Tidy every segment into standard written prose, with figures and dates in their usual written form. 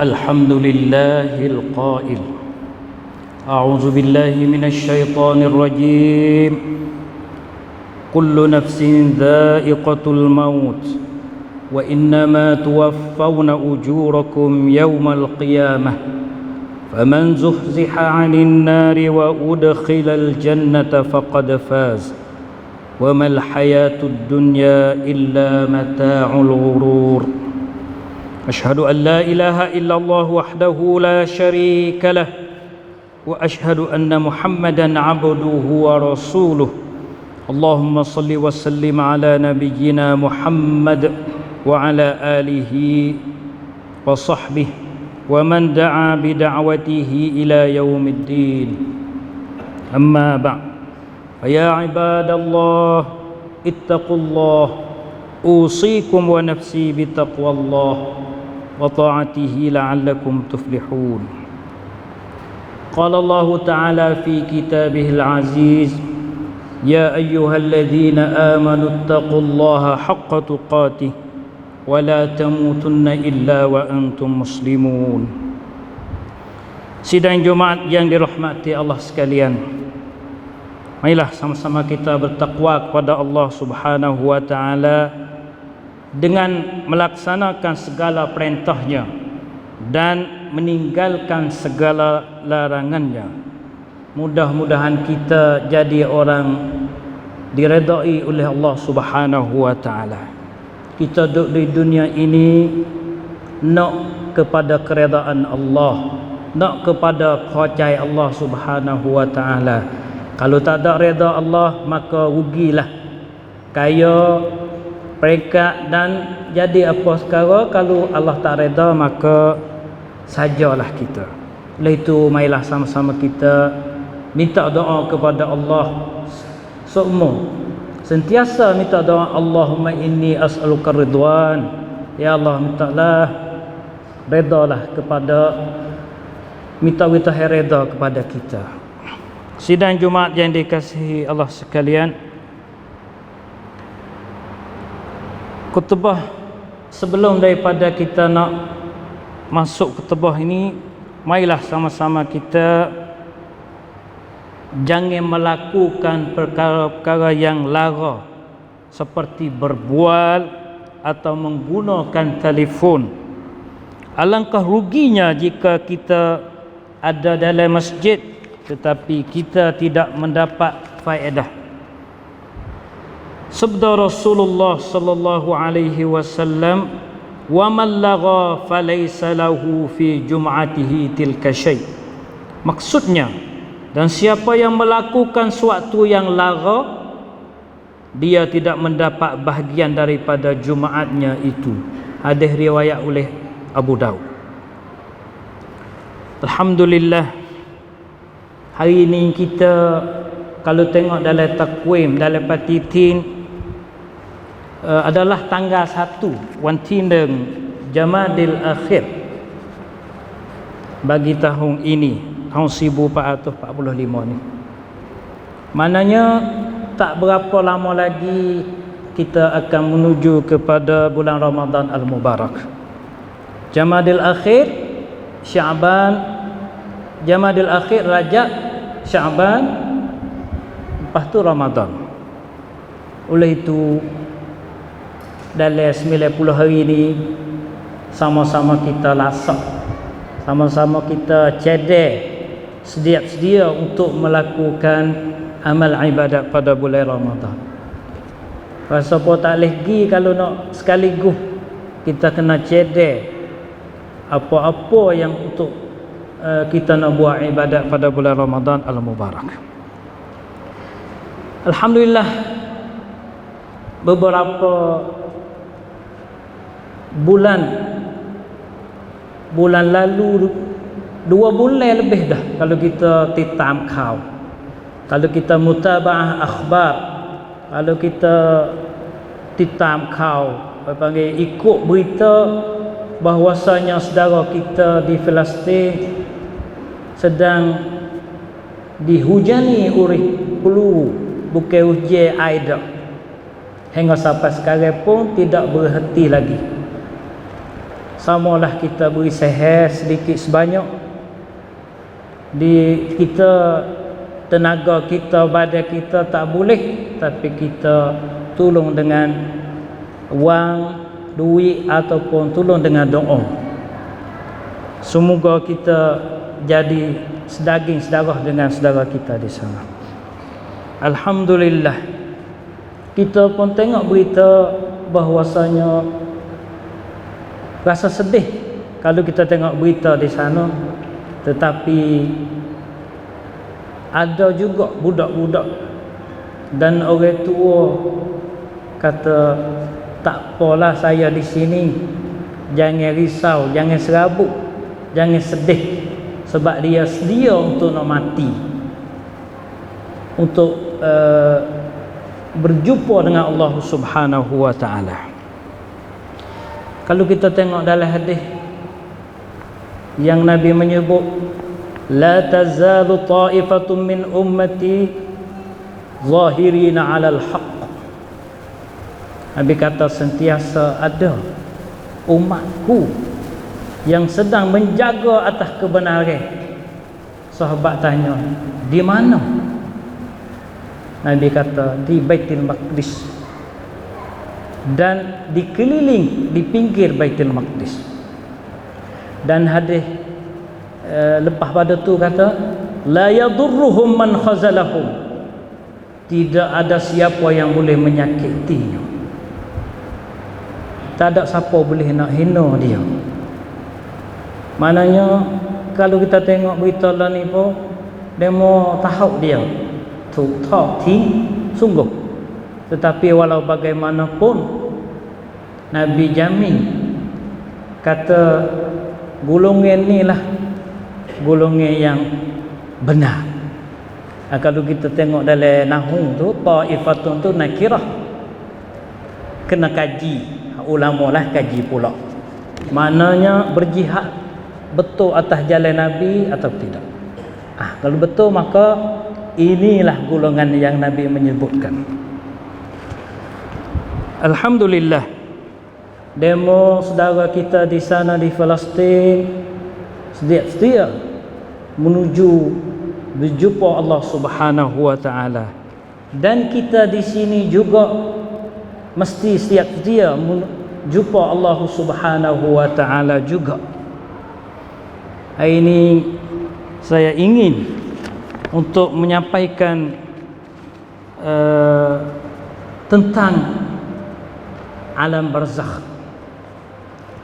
الحمد لله القائل أعوذ بالله من الشيطان الرجيم كل نفس ذائقة الموت وإنما توفون أجوركم يوم القيامة فمن زحزح عن النار وأدخل الجنة فقد فاز وما الحياة الدنيا إلا متاع الغرور أشهد أن لا إله إلا الله وحده لا شريك له وأشهد أن محمدا عبده ورسوله اللهم صل وسلم على نبينا محمد وعلى آله وصحبه ومن دعا بدعوته إلى يوم الدين أما بعد فيا عباد الله اتقوا الله أوصيكم ونفسي بتقوى الله وطاعته لعلكم تفلحون قال الله تعالى في كتابه العزيز يا أيها الذين آمنوا اتقوا الله حق تقاته ولا تموتن إلا وأنتم مسلمون. Sidang Jumaat yang dirahmati Allah sekalian, marilah sama-sama kita bertakwa kepada Allah Subhanahu wa taala dengan melaksanakan segala perintahnya dan meninggalkan segala larangannya. Mudah-mudahan kita jadi orang diredai oleh Allah Subhanahu wa taala. Kita duduk di dunia ini nak kepada keredaan Allah, nak kepada kerajaan Allah Subhanahu wa taala. Kalau tak ada reda Allah maka rugilah, kaya, peringkat dan jadi apa sekarang. Kalau Allah tak reda maka sajalah kita. Oleh itu marilah sama-sama kita minta doa kepada Allah semua. Sentiasa minta doa, Allahumma inni as'aluka ridwan. Ya Allah, mintalah redalah kepada, minta reda kepada kita. Sidang Jumaat yang dikasihi Allah sekalian, khutbah sebelum daripada kita nak masuk khutbah ini, marilah sama-sama kita jangan melakukan perkara-perkara yang lara seperti berbual atau menggunakan telefon. Alangkah ruginya jika kita ada dalam masjid tetapi kita tidak mendapat faedah. Sabda Rasulullah sallallahu alaihi wasallam, "Wa man lagha falaysa lahu fi jum'atihi tilka syai." Maksudnya, dan siapa yang melakukan suatu yang lara, dia tidak mendapat bahagian daripada Jumaatnya itu. Hadis riwayat oleh Abu Daud. Alhamdulillah, hari ini kita kalau tengok dalam takwim, dalam patitin, adalah tanggal 1 Wantindeng Jamadil Akhir bagi tahun ini, tahun 1445 ni. Maknanya tak berapa lama lagi kita akan menuju kepada bulan Ramadan Al-Mubarak. Jamadil Akhir, Syaban, Jamadil Akhir, Rajab, Syaban, lepas tu Ramadan. Oleh itu dalam 90 hari ni sama-sama kita lasak, sama-sama kita cedek, sedia untuk melakukan amal ibadat pada bulan Ramadan. Rasa pun tak lagi kalau nak sekaligus kita kena cedek apa-apa yang untuk kita nak buat ibadat pada bulan Ramadan Al-Mubarak. Alhamdulillah, beberapa bulan lalu, 2 bulan lebih dah kalau kita titam kau, kalau kita mutaba'ah akhbar, kalau kita titam kau, panggil ikut berita bahwasanya saudara kita di Palestin sedang dihujani oleh peluru, bukan hujan air dah. Hingga sampai sekarang pun tidak berhenti lagi. samalah kita beri seher sedikit sebanyak di kita, tenaga kita, badan kita tak boleh, tapi kita tolong dengan wang, duit ataupun tolong dengan doa. Semoga kita jadi sedaging sedarah dengan saudara kita di sana. Alhamdulillah, kita pun tengok berita bahwasanya rasa sedih kalau kita tengok berita di sana, tetapi ada juga budak-budak dan orang tua kata, tak apalah saya di sini, jangan risau, jangan serabut, jangan sedih, sebab dia sedia untuk nak mati, untuk berjumpa dengan Allah Subhanahu wa taala. Kalau kita tengok dalam hadis yang Nabi menyebut, la tazalu ta'ifatun min ummati zahirina 'alal haqq. Nabi kata sentiasa ada umatku yang sedang menjaga atas kebenaran. Sahabat tanya, di mana? Nabi kata, di Baitul Maqdis dan dikeliling di pinggir Baitul Maqdis. Dan hadis lepas pada tu kata, la yadurruhum man khazalahum, tidak ada siapa yang boleh menyakitinya, tak ada siapa boleh nak hina dia. Maknanya kalau kita tengok berita lah ni pun, demo tahu dia tu tak sungguh. Tetapi walau bagaimanapun, Nabi jamin kata golongan ni lah golongan yang benar. Kalau kita tengok dalam nahwu tu, ta'ifatun tu nakirah, kena kaji, ulama lah kaji pula, maknanya berjihad betul atas jalan Nabi atau tidak. Kalau betul, maka inilah golongan yang Nabi menyebutkan. Alhamdulillah, demo saudara kita di sana di Palestin sedia menuju berjumpa Allah Subhanahu wa taala, dan kita di sini juga mesti sedia jumpa Allah Subhanahu wa taala juga. Hari ini saya ingin untuk menyampaikan tentang alam barzakh.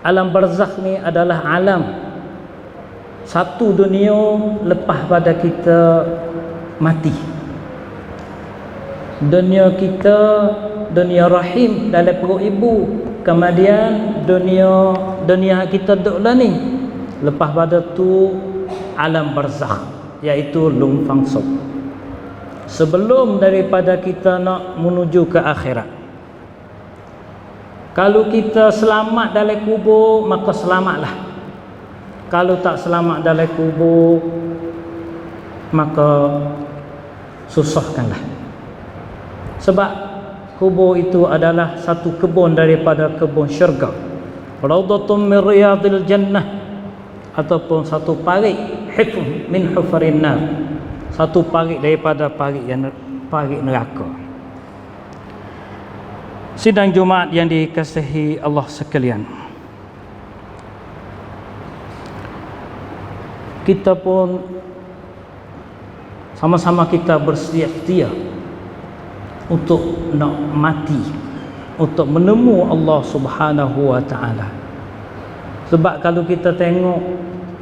Alam barzakh ni adalah alam satu dunia lepas pada kita mati. Dunia kita, dunia rahim dalam perut ibu, kemudian dunia kita duduk lah ni, lepas pada tu alam barzakh, iaitu lung fangsok, sebelum daripada kita nak menuju ke akhirat. Kalau kita selamat dalam kubur, maka selamatlah. Kalau tak selamat dalam kubur, maka susahkanlah. Sebab kubur itu adalah satu kebun daripada kebun syurga, raudhatun min riyadil jannah, ataupun satu parit hifz min hufarin nar, satu parit daripada parit neraka. Sidang Jumaat yang dikasihi Allah sekalian, kita pun sama-sama kita bersedia untuk nak mati, untuk menemu Allah Subhanahu wa taala. Sebab kalau kita tengok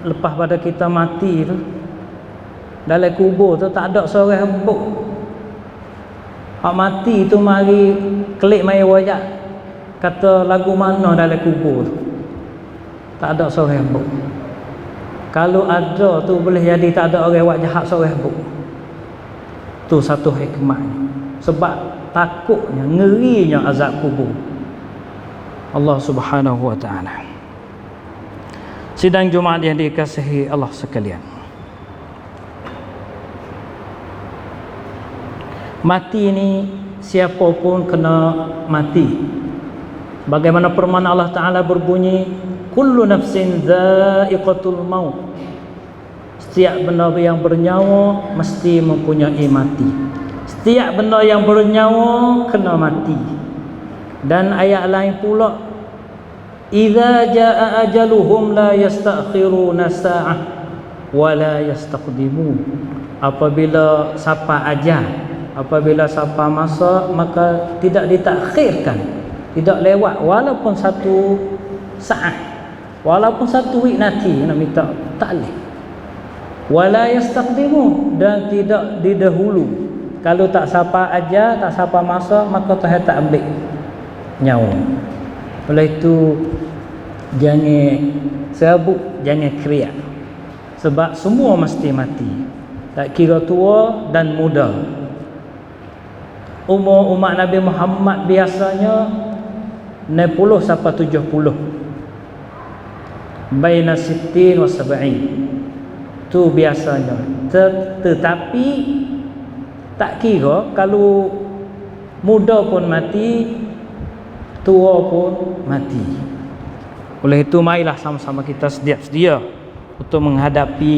lepas pada kita mati tu, dalam kubur tu tak ada seorang hembuk. Hak mati tu mari klik mai wajak, kata lagu mana dalam kubur tu, tak ada seorang hembuk. Kalau ada tu boleh jadi tak ada orang buat jahat seorang hembuk. Tu satu hikmahnya. Sebab takutnya, ngerinya azab kubur Allah Subhanahu wa taala. Sidang Jumaat yang dikasihi Allah sekalian, mati ni siapa pun kena mati. Bagaimana firman Allah Ta'ala berbunyi, kullu nafsin dha'iqatul maut. Setiap benda yang bernyawa mesti mempunyai mati. Setiap benda yang bernyawa kena mati. Dan ayat lain pula, idza jaa ajaluhum la yastakhiruna sa'ah wa la yastaqdimun. Apabila sampai ajal, apabila sampai masa, maka tidak ditakhirkan, tidak lewat walaupun satu saat, walaupun satu winati nak minta, tak boleh. Wala yastaqdimun, dan tidak didahulu. Kalau tak sampai ajal, tak sampai masa, maka Tuhan tak ambil nyawa. Oleh itu jangan serabut, jangan kriak, sebab semua mesti mati, tak kira tua dan muda. Umur umat Nabi Muhammad biasanya 60 sampai 70, baina 60 wa 70, tu biasanya. Tetapi tak kira, kalau muda pun mati, tua pun mati. Oleh itu marilah sama-sama kita sedia untuk menghadapi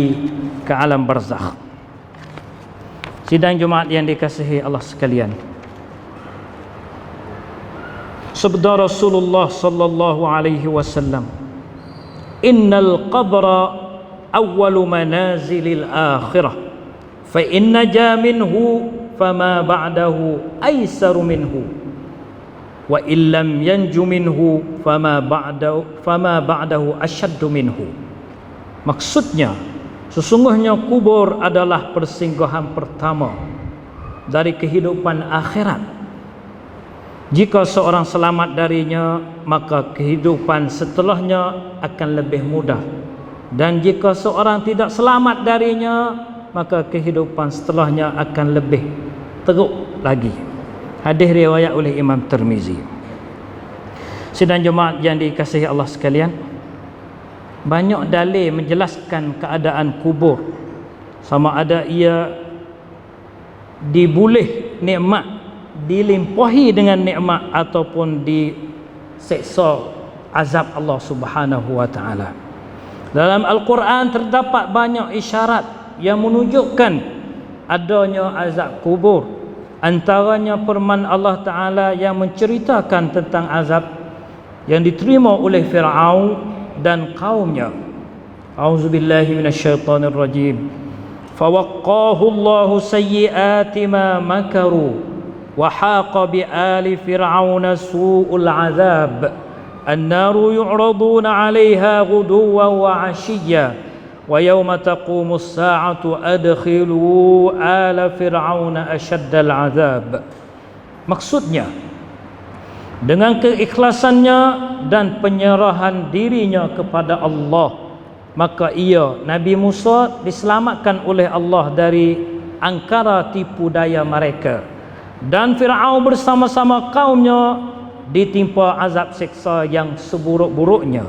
ke alam barzakh. Sidang Jumaat yang dikasihi Allah sekalian, sabda Rasulullah sallallahu alaihi wasallam, innal qabra awwalu manazilil akhirah, fa inna ja minhu fama ba'dahu aisaru minhu, wa illam yanju minhu fama ba'dahu asyaddu minhu. Maksudnya, sesungguhnya kubur adalah persinggahan pertama dari kehidupan akhirat. Jika seorang selamat darinya, maka kehidupan setelahnya akan lebih mudah. Dan jika seorang tidak selamat darinya, maka kehidupan setelahnya akan lebih teruk lagi. Hadis riwayat oleh Imam Tirmizi. Sidang jemaat yang dikasihi Allah sekalian, banyak dalil menjelaskan keadaan kubur, sama ada ia dibulih nikmat, dilimpahi dengan nikmat, ataupun diseksa azab Allah Subhanahu wa taala. Dalam Al-Quran terdapat banyak isyarat yang menunjukkan adanya azab kubur. Antaranya firman Allah Ta'ala yang menceritakan tentang azab yang diterima oleh Fir'aun dan kaumnya. A'udzubillahi minasyaitonir rajim. Fawaqqahu Allahu sayyi'ati ma makaru wa haqa bi ali fir'auna su'ul 'adzab. An-naru yu'raduna 'alayha ghuduwan wa 'ashiyya wa yawma taqumu as-sa'atu adkhilu ala fir'auna ashaddal 'adzab. Maksudnya, dengan keikhlasannya dan penyerahan dirinya kepada Allah, maka ia, Nabi Musa, diselamatkan oleh Allah dari angkara tipu daya mereka, dan Fir'aun bersama-sama kaumnya ditimpa azab siksa yang seburuk-buruknya.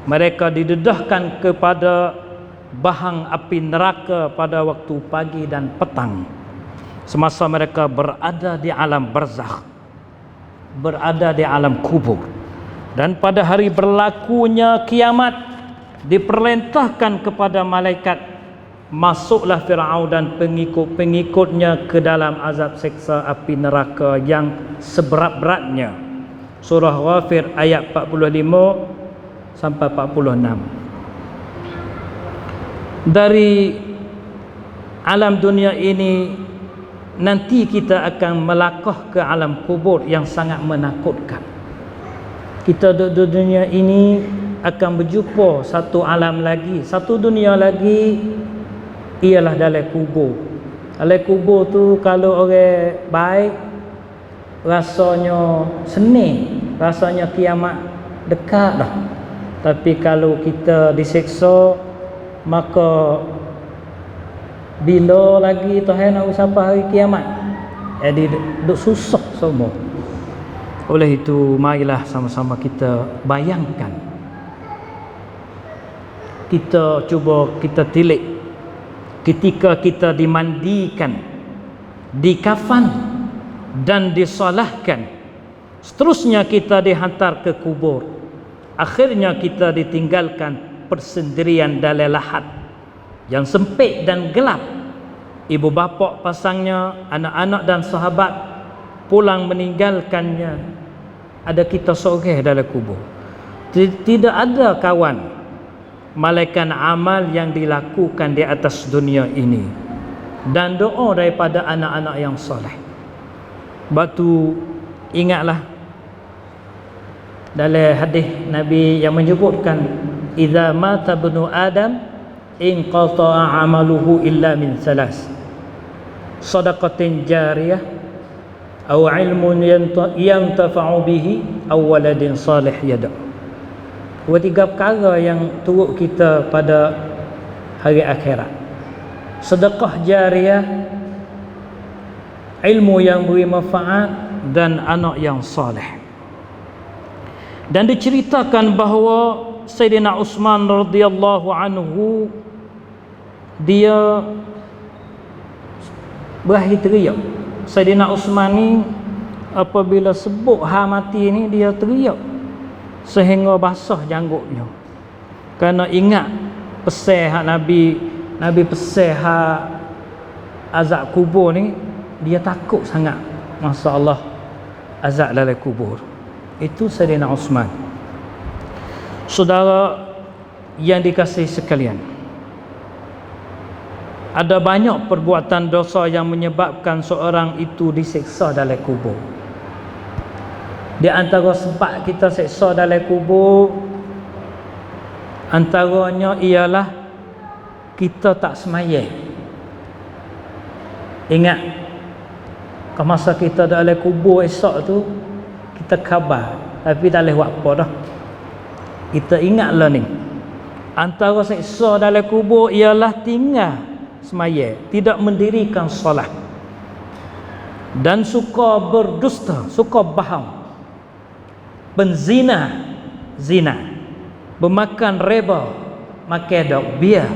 Mereka didedahkan kepada bahang api neraka pada waktu pagi dan petang, semasa mereka berada di alam barzakh, berada di alam kubur. Dan pada hari berlakunya kiamat, diperintahkan kepada malaikat, masuklah Fir'aun dan pengikut-pengikutnya ke dalam azab siksa api neraka yang seberat-beratnya. Surah Ghafir ayat 45 sampai 46. Dari alam dunia ini, nanti kita akan melangkah ke alam kubur yang sangat menakutkan. Kita di dunia ini akan berjumpa satu alam lagi, satu dunia lagi, ialah dalam kubur. Dalam kubur tu kalau orang baik, rasanya seni, rasanya kiamat dekat dah. Tapi kalau kita diseksa, maka bila lagi Tuhan nak sampai hari kiamat, jadi duk susah semua. Oleh itu marilah sama-sama kita bayangkan, kita cuba kita tilik ketika kita dimandikan, dikafan dan disolahkan, seterusnya kita dihantar ke kubur. Akhirnya kita ditinggalkan persendirian dalam lahat yang sempit dan gelap. Ibu bapa pasangnya, anak-anak dan sahabat pulang meninggalkannya. Ada kita seorang dalam kubur. Tidak ada kawan, malaikat amal yang dilakukan di atas dunia ini, dan doa daripada anak-anak yang soleh. Batu ingatlah dalam hadis Nabi yang menyebutkan, idza mata ibnu adam inqata'a amaluhu illa min salas, sadaqatin jariyah aw ilmun yantafa'u bihi aw waladin salih yada. Dua tiga perkara yang turut kita pada hari akhirat: sedekah jariyah, ilmu yang beri manfaat, dan anak yang soleh. Dan diceritakan bahawa Sayyidina Uthman radhiyallahu anhu dia berakhir teriak. Sayyidina Uthman ni apabila sebut ha mati ni dia teriak sehingga basah janggutnya, kerana ingat pesan hak Nabi pesan hak azab kubur ni. Dia takut sangat masa Allah azab dalam kubur. Itu Sayyidina Uthman. Saudara yang dikasihi sekalian, ada banyak perbuatan dosa yang menyebabkan seorang itu diseksa dalam kubur. Di antara sebab kita seksa dalam kubur, antaranya ialah kita tak semayang. Ingat, ke masa kita dalam kubur esok tu, kita khabar tapi tak boleh buat apa dah. Kita ingatlah ni, antara seksa dalam kubur ialah tinggal semayang, tidak mendirikan solat, dan suka berdusta, suka bohong, penzina, zina, bermakan riba, makan dok biar,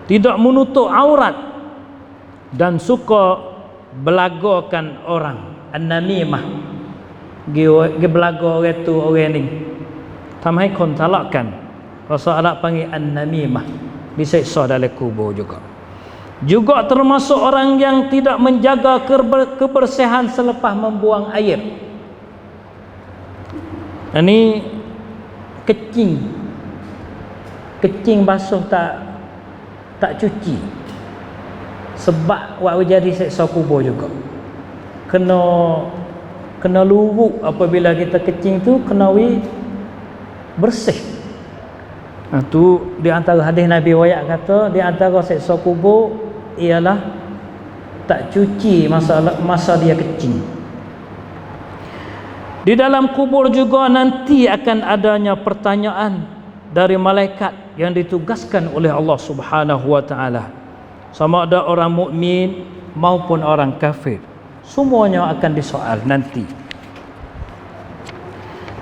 tidak menutup aurat, dan suka belagakan orang, an-namimah, gi belaga orang tu orang ni, tamai kon talakkan. Rasa Arab panggil an-namimah, diseksa dalam kubur juga. Juga termasuk orang yang tidak menjaga kebersihan selepas membuang air. Ini kecing basuh tak cuci, sebab waktu jadi seksa kubur juga. Kena luruk apabila kita kecing tu, kena bersih. Tu di antara hadis Nabi wayak kata, di antara seksa kubur ialah tak cuci masa dia kecing. Di dalam kubur juga nanti akan adanya pertanyaan dari malaikat yang ditugaskan oleh Allah Subhanahu wa taala. Sama ada orang mukmin maupun orang kafir, semuanya akan disoal nanti.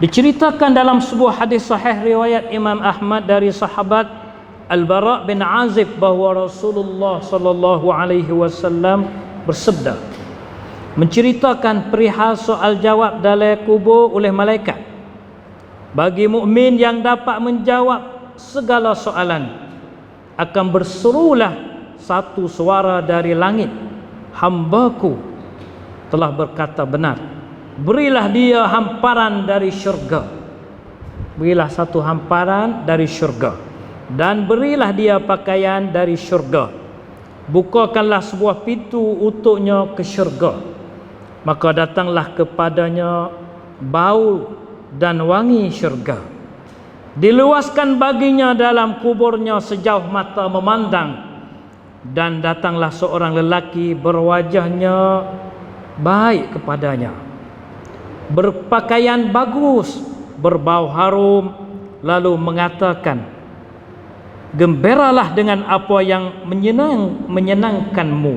Diceritakan dalam sebuah hadis sahih riwayat Imam Ahmad dari sahabat Al-Bara bin Azib bahawa Rasulullah sallallahu alaihi wasallam bersabda, menceritakan perihal soal jawab dalam kubur oleh malaikat. Bagi mukmin yang dapat menjawab segala soalan, akan berserulah satu suara dari langit, hambaku telah berkata benar, berilah dia hamparan dari syurga. Berilah satu hamparan dari syurga, dan berilah dia pakaian dari syurga. Bukakanlah sebuah pintu untuknya ke syurga, maka datanglah kepadanya bau dan wangi syurga. Diluaskan baginya dalam kuburnya sejauh mata memandang, dan datanglah seorang lelaki berwajahnya baik kepadanya, berpakaian bagus, berbau harum, lalu mengatakan, gembiralah dengan apa yang menyenangkanmu.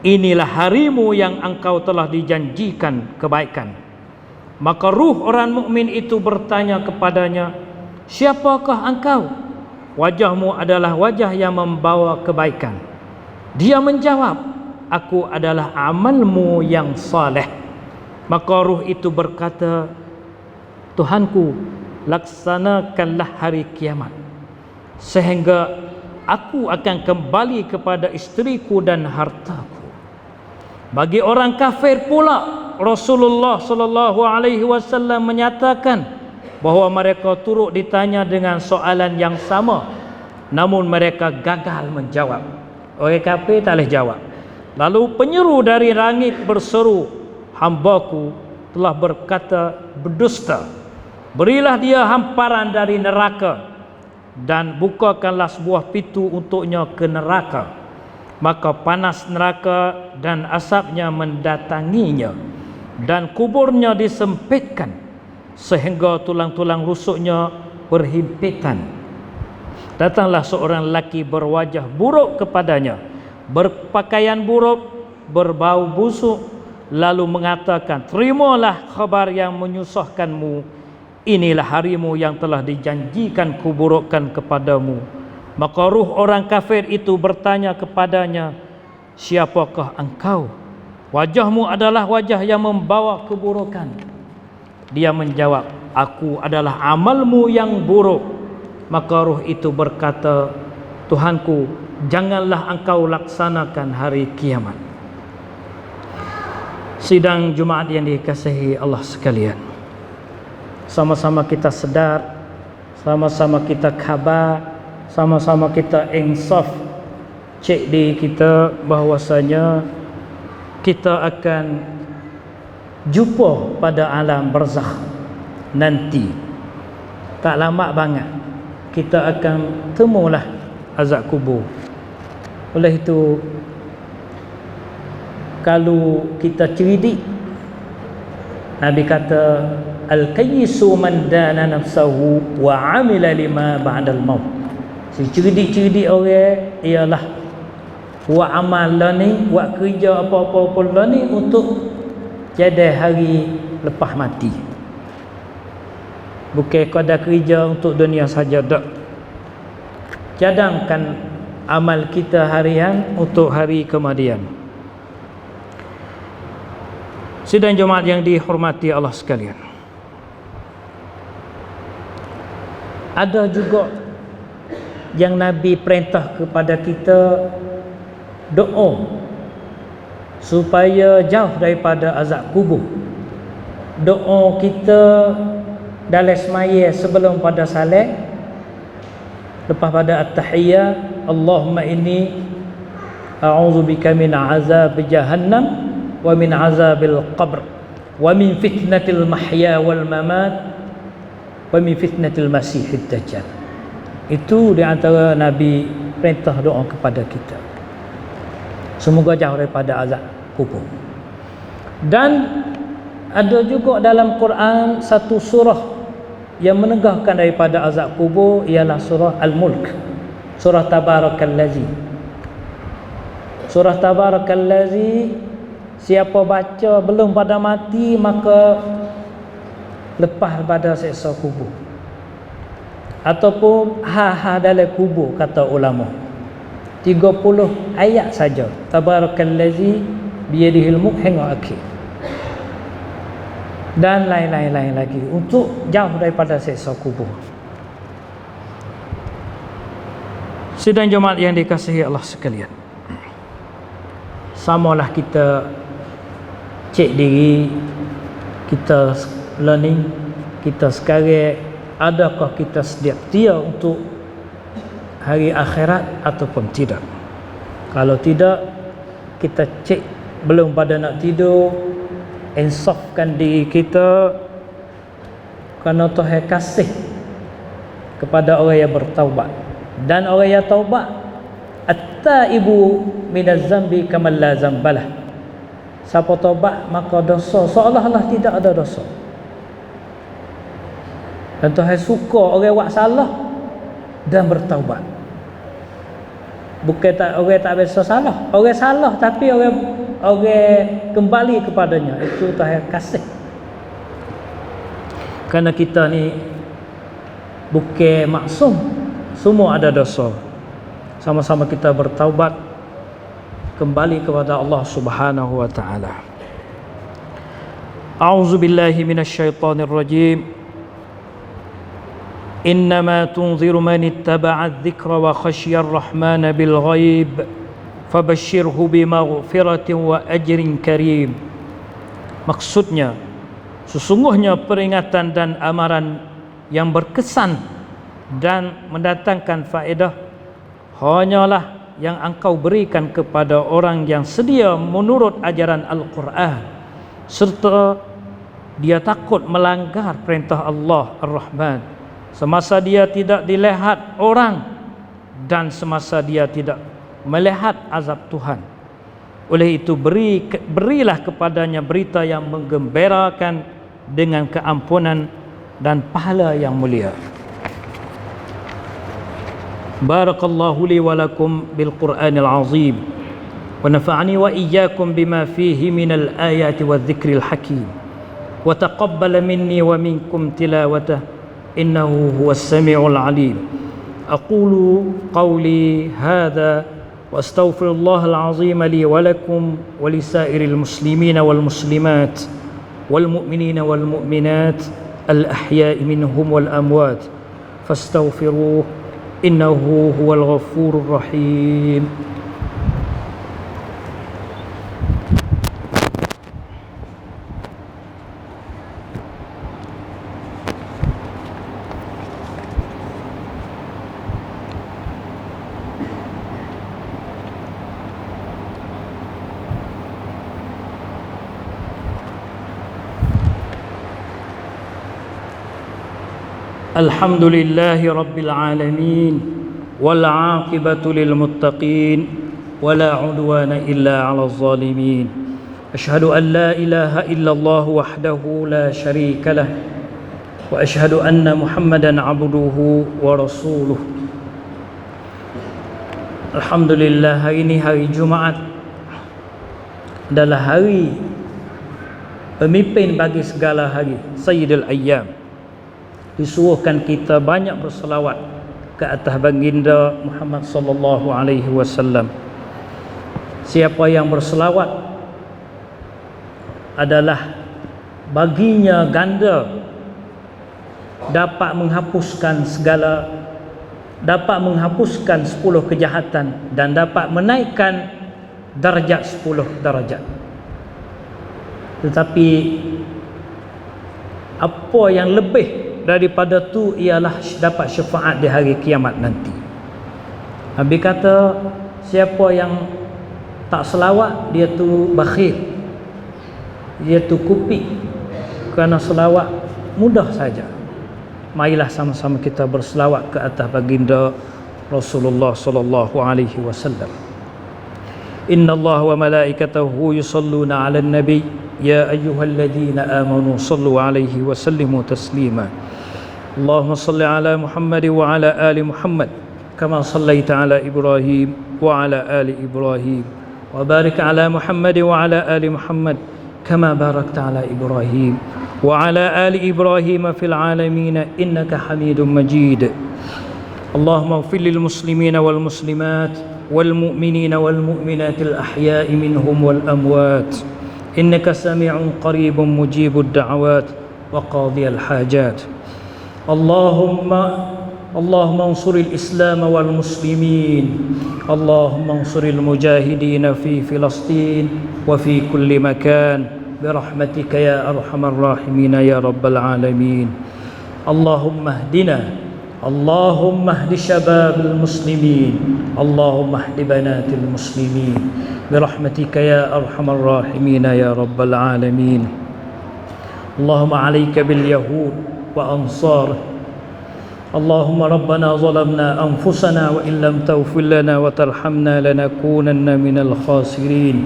Inilah harimu yang engkau telah dijanjikan kebaikan. Maka ruh orang mukmin itu bertanya kepadanya, siapakah engkau? Wajahmu adalah wajah yang membawa kebaikan. Dia menjawab, aku adalah amalmu yang saleh. Maka ruh itu berkata, Tuhanku, laksanakanlah hari kiamat, sehingga aku akan kembali kepada isteriku dan hartaku. Bagi orang kafir pula, Rasulullah sallallahu alaihi wasallam menyatakan bahawa mereka turut ditanya dengan soalan yang sama, namun mereka gagal menjawab. Orang kafir tak boleh jawab. Lalu penyeru dari langit berseru, "Hambaku telah berkata berdusta. Berilah dia hamparan dari neraka dan bukakanlah sebuah pintu untuknya ke neraka. Maka panas neraka dan asapnya mendatanginya, dan kuburnya disempitkan sehingga tulang-tulang rusuknya berhimpitan. Datanglah seorang lelaki berwajah buruk kepadanya, berpakaian buruk, berbau busuk, lalu mengatakan, terimalah khabar yang menyusahkanmu. Inilah harimu yang telah dijanjikan kuburukan kepadamu. Maka ruh orang kafir itu bertanya kepadanya, siapakah engkau? Wajahmu adalah wajah yang membawa keburukan. Dia menjawab, aku adalah amalmu yang buruk. Maka ruh itu berkata, Tuhanku, janganlah engkau laksanakan hari kiamat. Sidang Jumaat yang dikasihi Allah sekalian, sama-sama kita sedar, sama-sama kita khabar, sama-sama kita insaf, cek diri kita bahwasanya kita akan jumpa pada alam barzakh nanti. Tak lama banget kita akan temulah azab kubur. Oleh itu, kalau kita cerdik, Nabi kata, al-qayyisu man dana nafsahu wa amila lima ba'dal maut. Si cerdik-cerdik orang ialah buat amal lah ni, buat kerja apa-apa pun lah ni untuk jadi hari lepas mati. Bukan kadar kerja untuk dunia saja, tak. Cadangkan amal kita harian untuk hari kemudian. Sidang Jumaat yang dihormati Allah sekalian, ada juga yang Nabi perintah kepada kita doa supaya jauh daripada azab kubur. Doa kita dalam semaya sebelum pada salat, lepas pada at-tahiyyah, Allahumma inni a'udzubika min azab jahannam wa min azabil qabr wa min fitnatil mahya wal mamat wa min fitnatil masihid dajjal. Itu di antara Nabi perintah doa kepada kita, semoga jauh daripada azab kubur. Dan ada juga dalam Quran satu surah yang menegahkan daripada azab kubur, ialah surah Al-Mulk, surah Tabarakallazi. Surah Tabarakallazi, siapa baca belum pada mati maka lepas pada siksa kubur, ataupun dalam kubur, kata ulama. 30 ayat saja, Tabarakallazi biyadihil mulk hingga akhir, dan lain-lain lagi untuk jauh daripada siksa kubur. Sidang Jumaat yang dikasihi Allah sekalian, samalah kita cek diri kita, learning kita sekarang, adakah kita sedia untuk hari akhirat ataupun tidak. Kalau tidak, kita cek belum pada nak tidur, insafkan diri kita, kerana Tuhan kasih kepada orang yang bertaubat. Dan orang yang taubat, at-taibu minaz zambi kamal la zambalah. Siapa taubat maka dosa seolah-olah tidak ada dosa. Dan Tuhan suka orang buat salah dan bertaubat. Bukan tak orang tak biasa salah, orang salah tapi orang kembali kepadanya, itu Tuhan kasih. Kerana kita ni bukan maksum, semua ada dosa. Sama-sama kita bertaubat, kembali kepada Allah Subhanahu wa taala. A'udzubillahi minasyaitonirrajim. innama tunziru man ittaba'a adh-dhikra wa khasyiya ar-rahmana bil ghaib fabashshirhu bimaghfiratin wa ajrin karim. Maksudnya, sesungguhnya peringatan dan amaran yang berkesan dan mendatangkan faedah hanyalah yang engkau berikan kepada orang yang sedia menurut ajaran Al-Quran serta dia takut melanggar perintah Allah Ar-Rahman semasa dia tidak dilihat orang dan semasa dia tidak melihat azab Tuhan. Oleh itu berilah kepadanya berita yang menggembirakan dengan keampunan dan pahala yang mulia. Barakallahu li wa lakum bil Qur'anil azim wa nafa'ani wa iyyakum bima fihi minal ayati wadh-dhikril hakim wa taqabbala minni wa minkum tilawatahu innahu huwas samiul alim. Aqulu qawli hadha wa astaghfirullahal azim li wa lakum wa lisairil muslimina wal muslimat wal mu'minina wal mu'minat al ahya'i minhum wal amwat fastaghfiruhu innahu huwal ghafurur rahim. Alhamdulillahi rabbil alamin wal 'aqibatu lil muttaqin wala 'udwana illa 'alal zalimin. Asyhadu an la ilaha illallah wahdahu la syarika lah wa asyhadu anna Muhammadan 'abduhu wa rasuluh. Alhamdulillah, hari ini hari Jumaat adalah hari pemimpin bagi segala hari, Sayyidul Ayyam. Disuruhkan kita banyak berselawat ke atas baginda Muhammad sallallahu alaihi wasallam. Siapa yang berselawat adalah baginya ganda dapat menghapuskan 10 kejahatan dan dapat menaikkan darjat 10 darjat. Tetapi apa yang lebih daripada tu ialah dapat syafaat di hari kiamat nanti. Nabi kata siapa yang tak selawat dia tu bakhil, dia tu kupik, kerana selawat mudah saja. Marilah sama-sama kita berselawat ke atas baginda Rasulullah sallallahu alaihi wasallam. Innallaha wa malaikatahu yusalluna 'alan nabi ya ayyuhalladzina amanu sallu 'alaihi wa sallimu taslima. Allahumma salli 'ala Muhammad wa 'ala ali Muhammad kama sallaita 'ala Ibrahim wa 'ala ali Ibrahim wa barik 'ala Muhammad wa 'ala ali Muhammad kama barakta 'ala Ibrahim wa 'ala ali Ibrahim fil 'alamin innaka Hamidum Majid. Allahumma ighfir lil muslimina wal muslimat wal mu'minina wal mu'minatil ahya'i minhum wal amwat innaka sami'un qaribun mujibud da'awat wa qadiyal hajat. اللهم انصر الإسلام والمسلمين اللهم انصر المجاهدين في فلسطين وفي كل مكان برحمتك يا أرحم الراحمين يا رب العالمين. اللهم اهدنا اللهم اهد شباب المسلمين اللهم اهد بنات المسلمين برحمتك يا أرحم الراحمين يا رب العالمين. اللهم عليك باليهود وأنصاره. اللهم ربنا ظلمنا أنفسنا وإن لم تغفر لنا وترحمنا لنكونن من الخاسرين.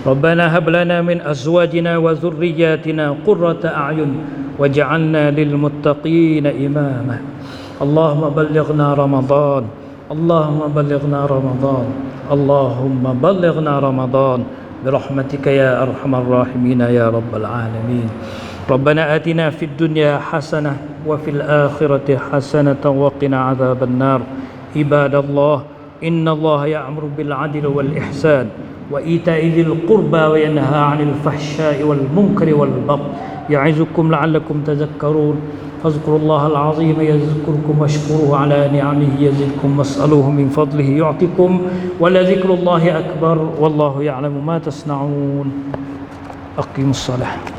ربنا هب لنا من أزواجنا وذرياتنا قرة أعين واجعلنا للمتقين إماما. اللهم بلغنا رمضان اللهم بلغنا رمضان اللهم بلغنا رمضان برحمتك يا أرحم الراحمين يا رب العالمين. ربنا آتنا في الدنيا حسنة وفي الآخرة حسنة وقنا عذاب النار. عباد الله إن الله يأمر بالعدل والإحسان وإيتاء ذي القربى وينهى عن الفحشاء والمنكر والبغي يعظكم لعلكم تذكرون فاذكروا الله العظيم يذكركم واشكروه على نعمه يزدكم واسألوه من فضله يعطكم ولذكر الله أكبر والله يعلم ما تصنعون أقيموا الصلاة